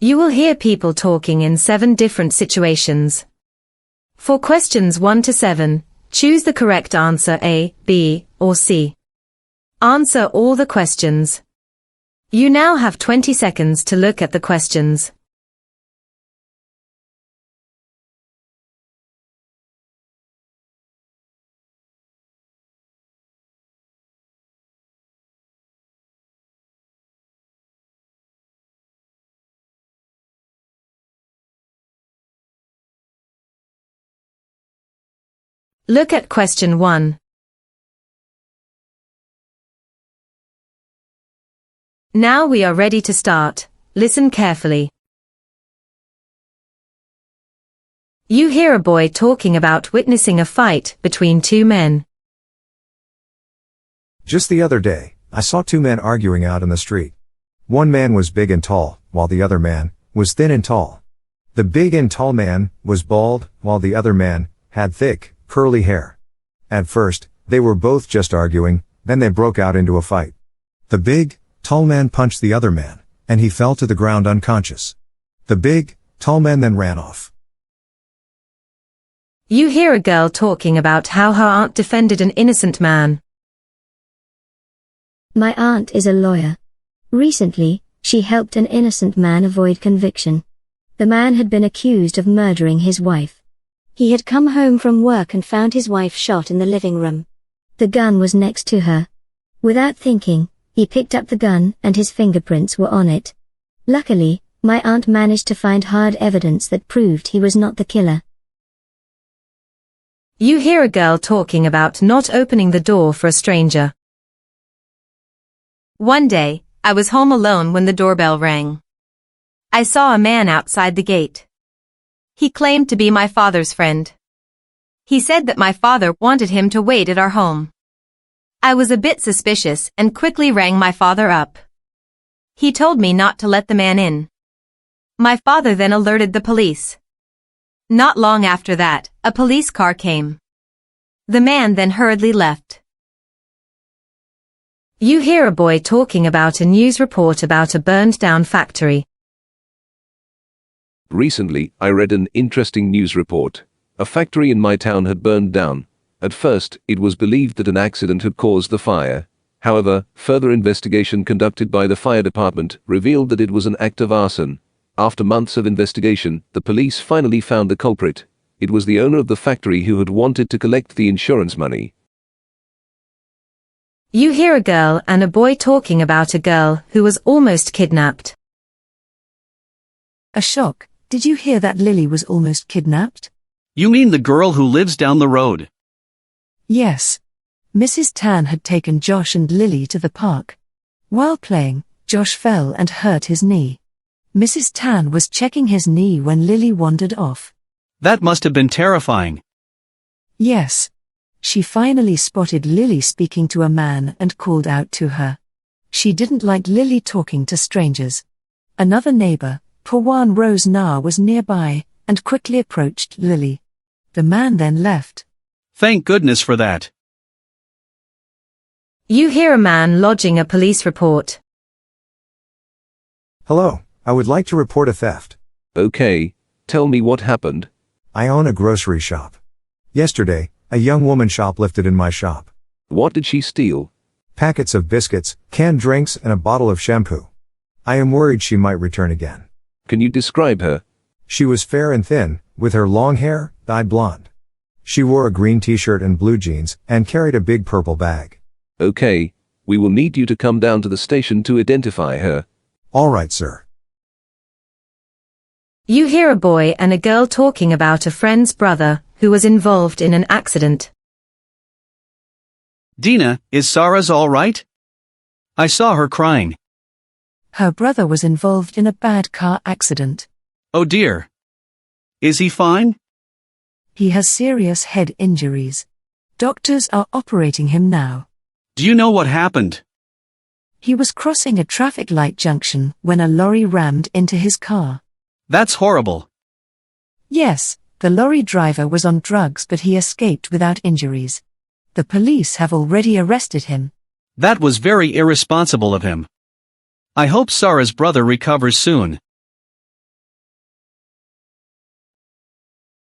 You will hear people talking in 7 different situations. For questions 1 to 7, choose the correct answer A, B, or C. Answer all the questions. You now have 20 seconds to look at the questions. Look at question 1. Now we are ready to start. Listen carefully. You hear a boy talking about witnessing a fight between 2 men. Just the other day, I saw 2 men arguing out in the street. One man was big and tall, while the other man was thin and tall. The big and tall man was bald, while the other man had thick, curly hair. At first, they were both just arguing, then they broke out into a fight. The big, tall man punched the other man, and he fell to the ground unconscious. The big, tall man then ran off. You hear a girl talking about how her aunt defended an innocent man. My aunt is a lawyer. Recently, she helped an innocent man avoid conviction. The man had been accused of murdering his wife. He had come home from work and found his wife shot in the living room. The gun was next to her. Without thinking, he picked up the gun and his fingerprints were on it. Luckily, my aunt managed to find hard evidence that proved he was not the killer. You hear a girl talking about not opening the door for a stranger. One day, I was home alone when the doorbell rang. I saw a man outside the gate. He claimed to be my father's friend. He said that my father wanted him to wait at our home. I was a bit suspicious and quickly rang my father up. He told me not to let the man in. My father then alerted the police. Not long after that, a police car came. The man then hurriedly left. You hear a boy talking about a news report about a burned-down factory. Recently, I read an interesting news report. A factory in my town had burned down. At first, it was believed that an accident had caused the fire. However, further investigation conducted by the fire department revealed that it was an act of arson. After months of investigation, the police finally found the culprit. It was the owner of the factory who had wanted to collect the insurance money. You hear a girl and a boy talking about a girl who was almost kidnapped. A shock. Did you hear that Lily was almost kidnapped? You mean the girl who lives down the road? Yes. Mrs. Tan had taken Josh and Lily to the park. While playing, Josh fell and hurt his knee. Mrs. Tan was checking his knee when Lily wandered off. That must have been terrifying. Yes. She finally spotted Lily speaking to a man and called out to her. She didn't like Lily talking to strangers. Another neighbor, Pawan Rose Na, was nearby and quickly approached Lily. The man then left. Thank goodness for that. You hear a man lodging a police report. Hello, I would like to report a theft. Okay, tell me what happened. I own a grocery shop. Yesterday, a young woman shoplifted in my shop. What did she steal? Packets of biscuits, canned drinks, and a bottle of shampoo. I am worried she might return again. Can you describe her? She was fair and thin, with her long hair, dyed blonde. She wore a green t-shirt and blue jeans, and carried a big purple bag. Okay, we will need you to come down to the station to identify her. All right, sir. You hear a boy and a girl talking about a friend's brother who was involved in an accident. Dina, is Sarah's all right? I saw her crying. Her brother was involved in a bad car accident. Oh dear. Is he fine? He has serious head injuries. Doctors are operating him now. Do you know what happened? He was crossing a traffic light junction when a lorry rammed into his car. That's horrible. Yes, the lorry driver was on drugs but he escaped without injuries. The police have already arrested him. That was very irresponsible of him. I hope Sarah's brother recovers soon.